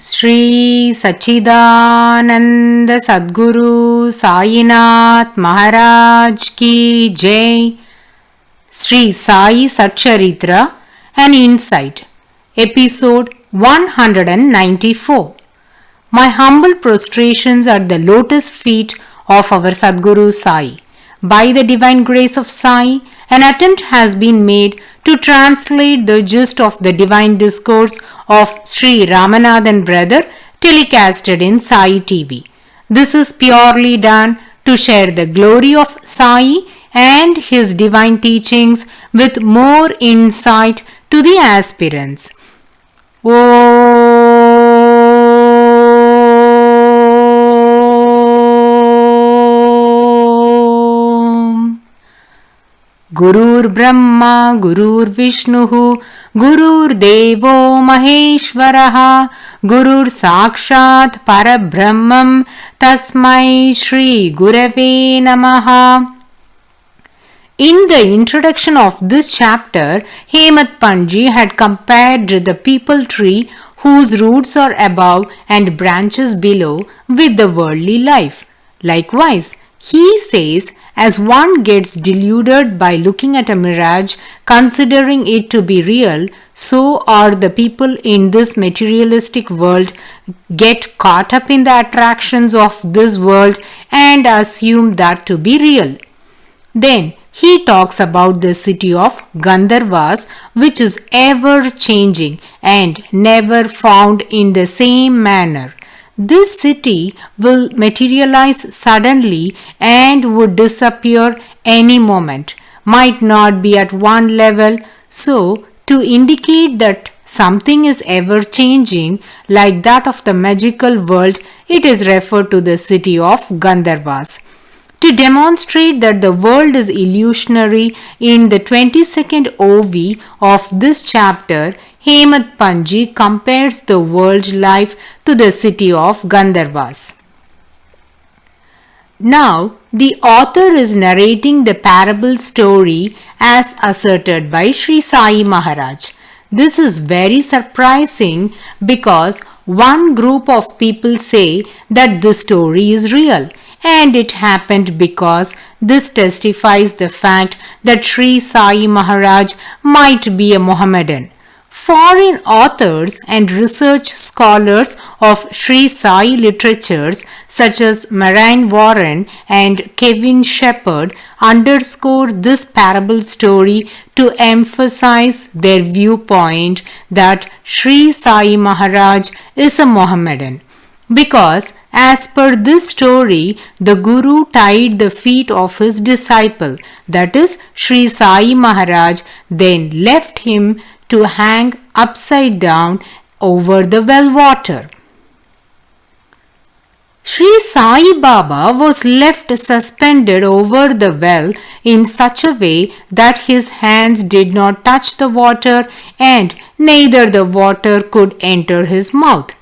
Sri Sachidananda Sadguru Sainath Maharaj Ki Jai. Sri Sai SATCHARITRA, an insight. Episode 194. My humble prostrations at the lotus feet of our Sadguru Sai. By the divine grace of Sai, an attempt has been made to translate the gist of the divine discourse of Sri Ramanathan brother telecasted in Sai TV. This is purely done to share the glory of Sai and his divine teachings with more insight to the aspirants. Gurur Brahma, Gurur Vishnuhu, Gurur Devo Maheshwaraha, Gurur Sakshat Parabrahmam, Tasmai Shri Gurave Namaha. In the introduction of this chapter, Hemant Panji had compared the peepal tree whose roots are above and branches below with the worldly life. Likewise, he says, as one gets deluded by looking at a mirage, considering it to be real, so are the people in this materialistic world get caught up in the attractions of this world and assume that to be real. Then he talks about the city of Gandharvas, which is ever changing and never found in the same manner. This city will materialize suddenly and would disappear any moment, might not be at one level. So, to indicate that something is ever changing like that of the magical world, it is referred to the city of Gandharvas. To demonstrate that the world is illusionary, in the 22nd OV of this chapter, Hemant Panji compares the world life to the city of Gandharvas. Now, the author is narrating the parable story as asserted by Sri Sai Maharaj. This is very surprising because one group of people say that this story is real. And it happened because this testifies the fact that Sri Sai Maharaj might be a Mohammedan. Foreign authors and research scholars of Sri Sai literatures such as Marine Warren and Kevin Shepard underscore this parable story to emphasize their viewpoint that Sri Sai Maharaj is a Mohammedan. Because as per this story, the Guru tied the feet of his disciple, that is Sri Sai Maharaj, then left him to hang upside down over the well water. Sri Sai Baba was left suspended over the well in such a way that his hands did not touch the water and neither the water could enter his mouth.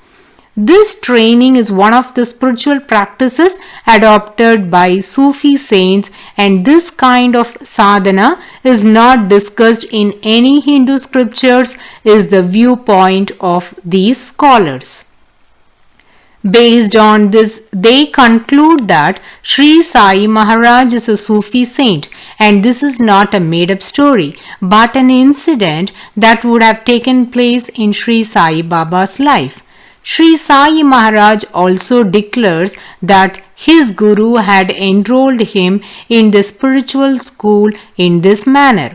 This training is one of the spiritual practices adopted by Sufi saints, and this kind of sadhana is not discussed in any Hindu scriptures, is the viewpoint of these scholars. Based on this, they conclude that Sri Sai Maharaj is a Sufi saint, and this is not a made-up story, but an incident that would have taken place in Sri Sai Baba's life. Sri Sai Maharaj also declares that his Guru had enrolled him in the spiritual school in this manner.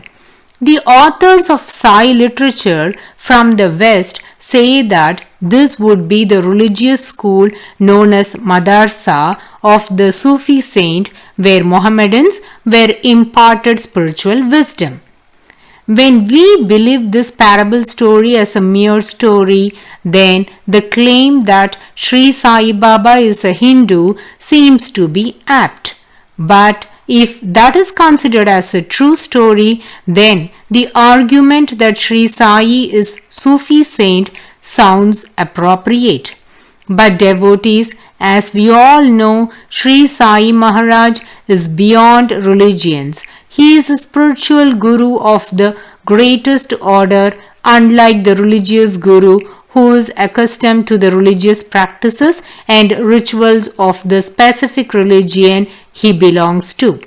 The authors of Sai literature from the West say that this would be the religious school known as Madarsa of the Sufi saint, where Mohammedans were imparted spiritual wisdom. When we believe this parable story as a mere story, then the claim that Sri Sai Baba is a Hindu seems to be apt. But if that is considered as a true story, then the argument that Sri Sai is Sufi saint sounds appropriate. But devotees, as we all know, Sri Sai Maharaj is beyond religions. He is a spiritual guru of the greatest order, unlike the religious guru who is accustomed to the religious practices and rituals of the specific religion he belongs to.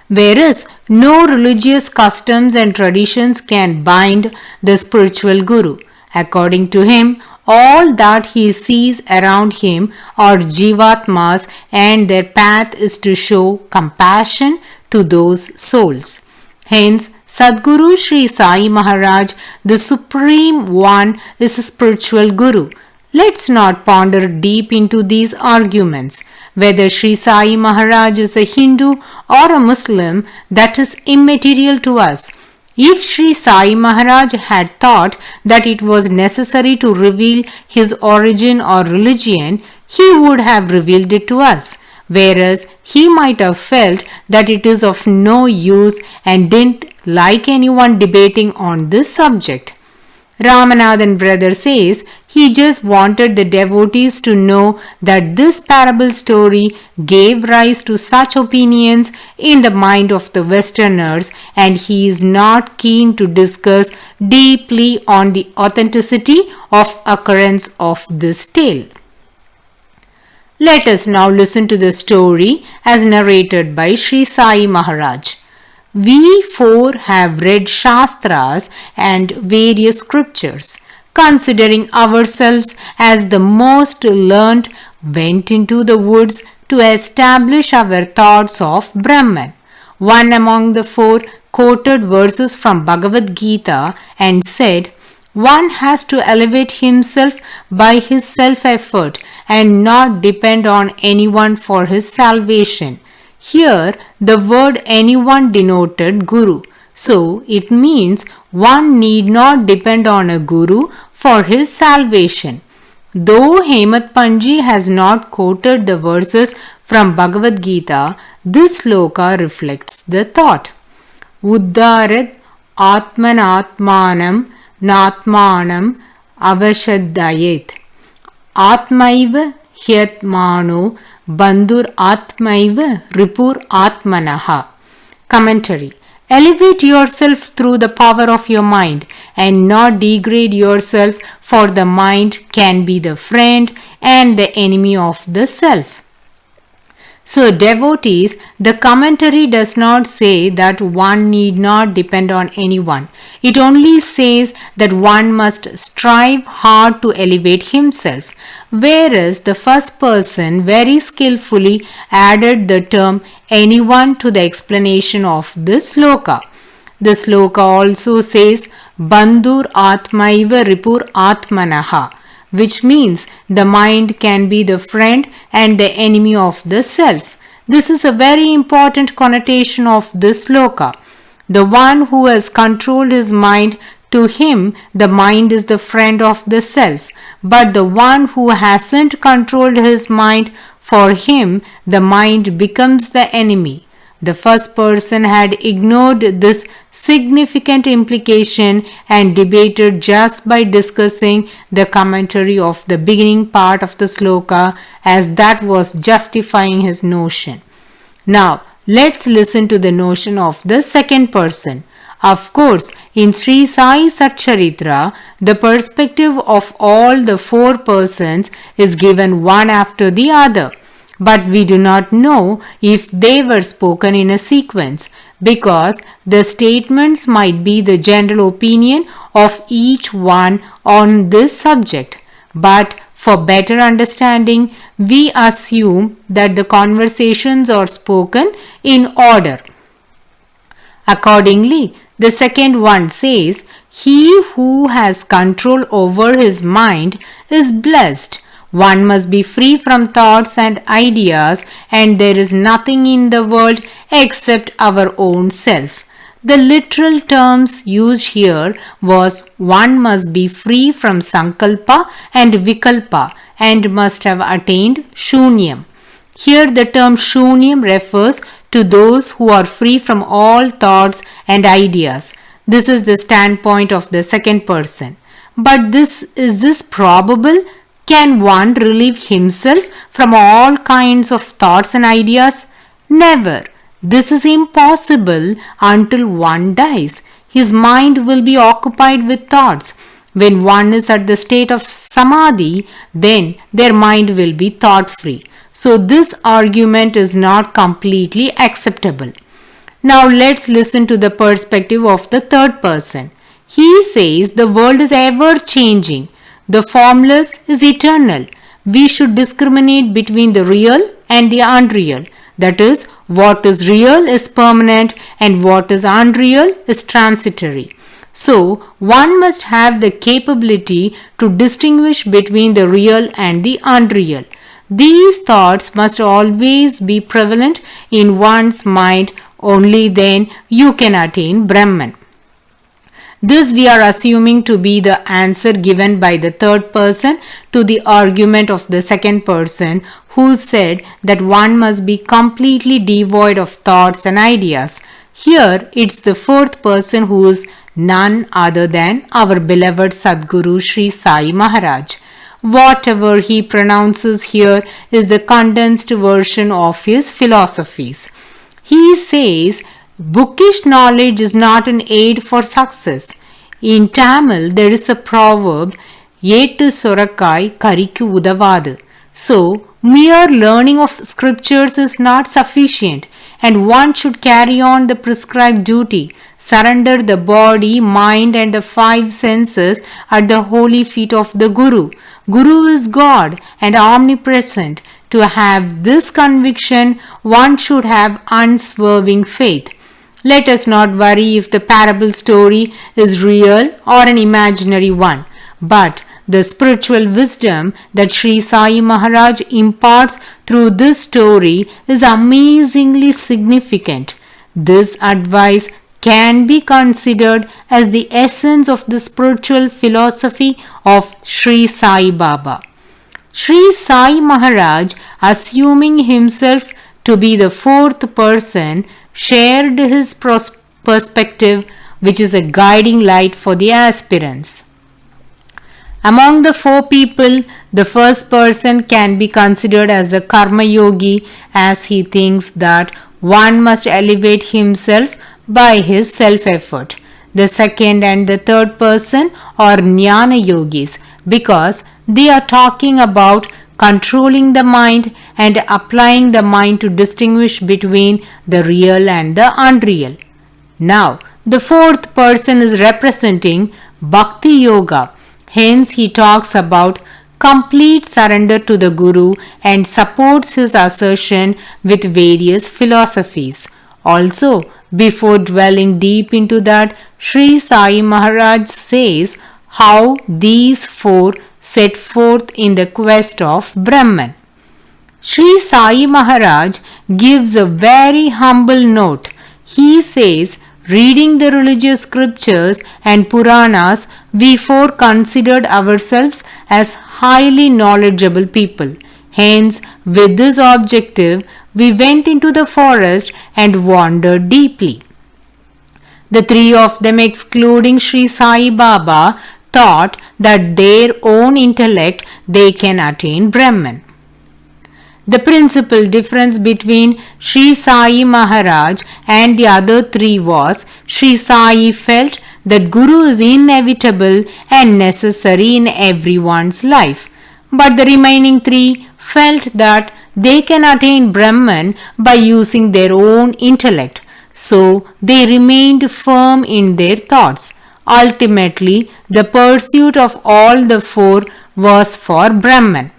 Whereas no religious customs and traditions can bind the spiritual guru. According to him, all that he sees around him are jivatmas, and their path is to show compassion to those souls. Hence, Sadguru Sri Sai Maharaj, the Supreme One, is a spiritual guru. Let's not ponder deep into these arguments. Whether Sri Sai Maharaj is a Hindu or a Muslim, that is immaterial to us. If Sri Sai Maharaj had thought that it was necessary to reveal his origin or religion, he would have revealed it to us. Whereas he might have felt that it is of no use and didn't like anyone debating on this subject. Ramanathan brother says he just wanted the devotees to know that this parable story gave rise to such opinions in the mind of the Westerners, and he is not keen to discuss deeply on the authenticity of occurrence of this tale. Let us now listen to the story as narrated by Sri Sai Maharaj. We four have read Shastras and various scriptures. Considering ourselves as the most learned, went into the woods to establish our thoughts of Brahman. One among the four quoted verses from Bhagavad Gita and said, "One has to elevate himself by his self-effort and not depend on anyone for his salvation." Here, the word anyone denoted guru. So, it means one need not depend on a guru for his salvation. Though Hemat Panji has not quoted the verses from Bhagavad Gita, this sloka reflects the thought. Uddharat atmanatmanam natmanam avashadayet atmaiva hyatmano bandhur atmaiva ripur atmanaha. Commentary. Elevate yourself through the power of your mind and not degrade yourself, for the mind can be the friend and the enemy of the self. So, devotees, the commentary does not say that one need not depend on anyone. It only says that one must strive hard to elevate himself. Whereas the first person very skillfully added the term anyone to the explanation of this sloka. The sloka also says Bandhur Atmaiva Ripur Atmanaha, which means the mind can be the friend and the enemy of the self. This is a very important connotation of this sloka. The one who has controlled his mind, to him the mind is the friend of the self. But the one who hasn't controlled his mind, for him the mind becomes the enemy. The first person had ignored this significant implication and debated just by discussing the commentary of the beginning part of the sloka, as that was justifying his notion. Now, let's listen to the notion of the second person. Of course, in Sri Sai SATCHARITRA, the perspective of all the four persons is given one after the other. But we do not know if they were spoken in a sequence, because the statements might be the general opinion of each one on this subject. But for better understanding, we assume that the conversations are spoken in order. Accordingly, the second one says, "He who has control over his mind is blessed." One must be free from thoughts and ideas, and there is nothing in the world except our own self. The literal terms used here was one must be free from sankalpa and vikalpa and must have attained shunyam. Here the term shunyam refers to those who are free from all thoughts and ideas. This is the standpoint of the second person. But is this probable? Can one relieve himself from all kinds of thoughts and ideas? Never. This is impossible until one dies. His mind will be occupied with thoughts, When one is at the state of samadhi, then their mind will be thought-free. So this argument is not completely acceptable. Now let's listen to the perspective of the third person. He says the world is ever changing. The formless is eternal. We should discriminate between the real and the unreal. That is, what is real is permanent and what is unreal is transitory. So, one must have the capability to distinguish between the real and the unreal. These thoughts must always be prevalent in one's mind. Only then you can attain Brahman. This we are assuming to be the answer given by the third person to the argument of the second person, who said that one must be completely devoid of thoughts and ideas. Here it's the fourth person who is none other than our beloved Sadguru Sri Sai Maharaj. Whatever he pronounces here is the condensed version of his philosophies. He says, bookish knowledge is not an aid for success. In Tamil, there is a proverb, Yettu Sorakai Karikku Udavadu. So, mere learning of scriptures is not sufficient, and one should carry on the prescribed duty, surrender the body, mind and the five senses at the holy feet of the Guru. Guru is God and omnipresent. To have this conviction, one should have unswerving faith. Let us not worry if the parable story is real or an imaginary one, but the spiritual wisdom that Sri Sai Maharaj imparts through this story is amazingly significant. This advice can be considered as the essence of the spiritual philosophy of Sri Sai Baba. Sri Sai Maharaj, assuming himself to be the fourth person, shared his perspective, which is a guiding light for the aspirants. Among the four people, the first person can be considered as the Karma Yogi, as he thinks that one must elevate himself by his self-effort. The second and the third person are Jnana Yogis, because they are talking about controlling the mind and applying the mind to distinguish between the real and the unreal. Now, the fourth person is representing Bhakti Yoga. Hence, he talks about complete surrender to the Guru and supports his assertion with various philosophies. Also, before dwelling deep into that, Sri Sai Maharaj says how these four set forth in the quest of Brahman. Sri Sai Maharaj gives a very humble note. He says, reading the religious scriptures and Puranas, we four considered ourselves as highly knowledgeable people. Hence, with this objective, we went into the forest and wandered deeply. The three of them, excluding Sri Sai Baba, thought that their own intellect they can attain Brahman. The principal difference between Sri Sai Maharaj and the other three was Sri Sai felt that Guru is inevitable and necessary in everyone's life, but the remaining three felt that they can attain Brahman by using their own intellect, so they remained firm in their thoughts. Ultimately, the pursuit of all the four was for Brahman.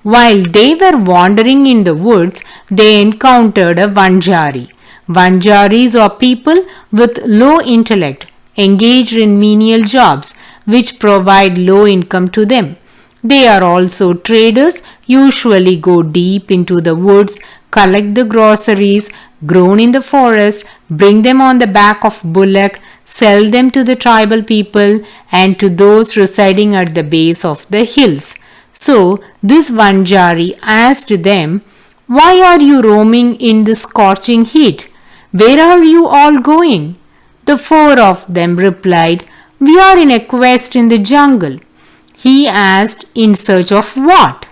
While they were wandering in the woods, they encountered a Vanjari. Vanjaris are people with low intellect, engaged in menial jobs, which provide low income to them. They are also traders, usually go deep into the woods, collect the groceries grown in the forest, bring them on the back of bullock, sell them to the tribal people and to those residing at the base of the hills. So this Vanjari asked them, "Why are you roaming in this scorching heat? Where are you all going?" The four of them replied, "We are in a quest in the jungle." He asked, "In search of what?"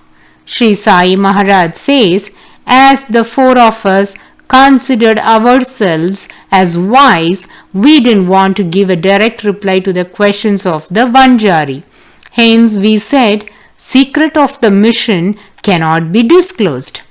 Sri Sai Maharaj says, "As the four of us considered ourselves as wise, We didn't want to give a direct reply to the questions of the Vanjari. Hence we said, secret of the mission cannot be disclosed.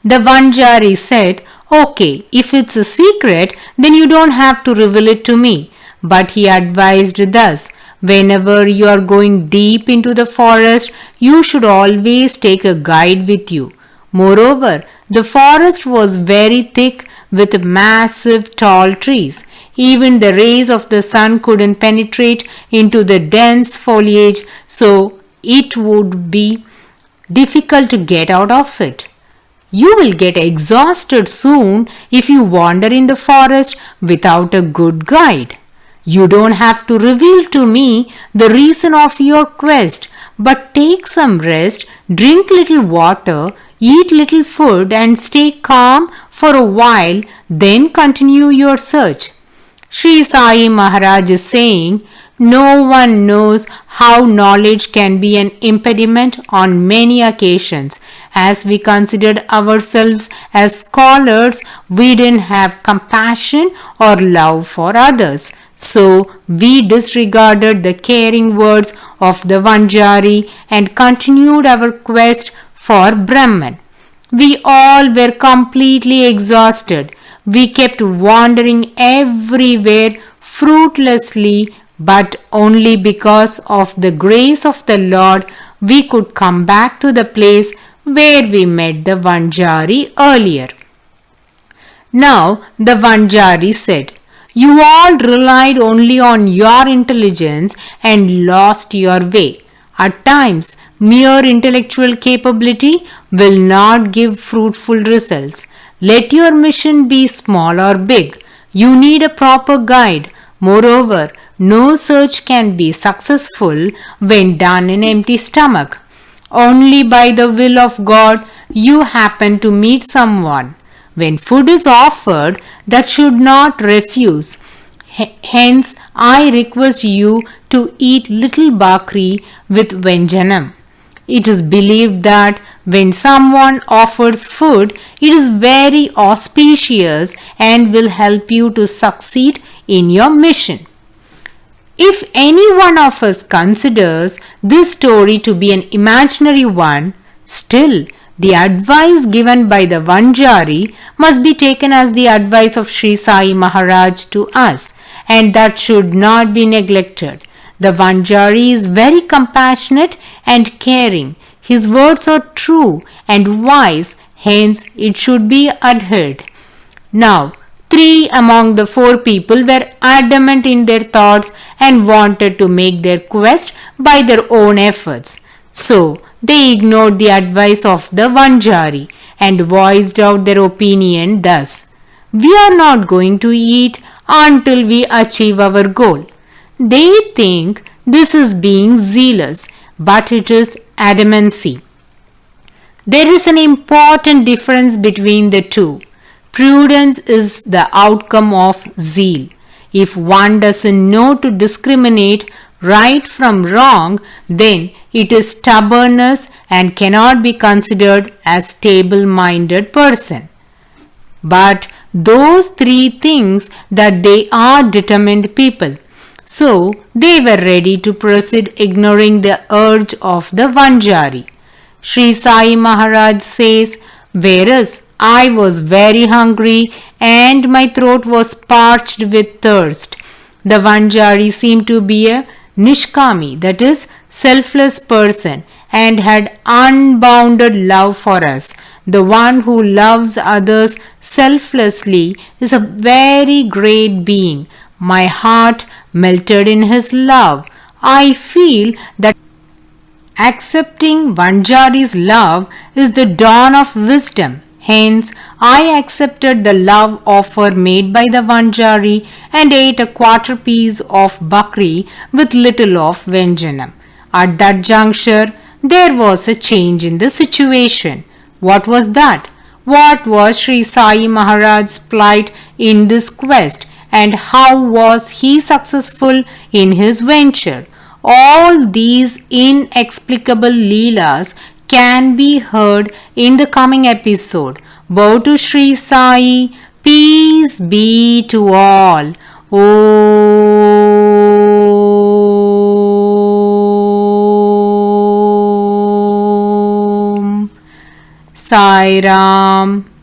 The Vanjari said, okay, if it's a secret, then you don't have to reveal it to me. But he advised thus, whenever you are going deep into the forest, you should always take a guide with you. Moreover, the forest was very thick with massive tall trees. Even the rays of the sun couldn't penetrate into the dense foliage, so it would be difficult to get out of it. You will get exhausted soon if you wander in the forest without a good guide. You don't have to reveal to me the reason of your quest, but take some rest, drink little water, eat little food and stay calm for a while, then continue your search. Sri Sai Maharaj is saying, no one knows how knowledge can be an impediment on many occasions. As we considered ourselves as scholars, we didn't have compassion or love for others. So we disregarded the caring words of the Vanjari and continued our quest for Brahman. We all were completely exhausted. We kept wandering everywhere fruitlessly, but only because of the grace of the Lord we could come back to the place where we met the Vanjari earlier. Now the Vanjari said, you all relied only on your intelligence and lost your way. At times, mere intellectual capability will not give fruitful results. Let your mission be small or big. You need a proper guide. Moreover, no search can be successful when done in empty stomach. Only by the will of God you happen to meet someone. When food is offered, that should not refuse. Hence, I request you to eat little bakri with venjanam. It is believed that when someone offers food, it is very auspicious and will help you to succeed in your mission. If any one of us considers this story to be an imaginary one, still the advice given by the Vanjari must be taken as the advice of Sri Sai Maharaj to us, and that should not be neglected. The Vanjari is very compassionate and caring. His words are true and wise, hence it should be adhered. Now, 3 among the 4 people were adamant in their thoughts and wanted to make their quest by their own efforts. So, they ignored the advice of the Vanjari and voiced out their opinion thus, we are not going to eat until we achieve our goal. They think this is being zealous, but it is adamancy. There is an important difference between the two. Prudence is the outcome of zeal. If one doesn't know to discriminate right from wrong, then it is stubbornness and cannot be considered as stable-minded person. But those 3 things that they are determined people. So they were ready to proceed ignoring the urge of the Vanjari. Sri Sai Maharaj says, whereas I was very hungry and my throat was parched with thirst, the Vanjari seemed to be a Nishkami, that is, selfless person, and had unbounded love for us. The one who loves others selflessly is a very great being. My heart melted in his love. I feel that accepting Vanjari's love is the dawn of wisdom. Hence, I accepted the love offer made by the Vanjari and ate a quarter piece of bakri with little of venjanam. At that juncture, there was a change in the situation. What was that? What was Sri Sai Maharaj's plight in this quest, and how was he successful in his venture? All these inexplicable leelas can be heard in the coming episode. Bow to Sri Sai, Peace be to all. Om Sai Ram.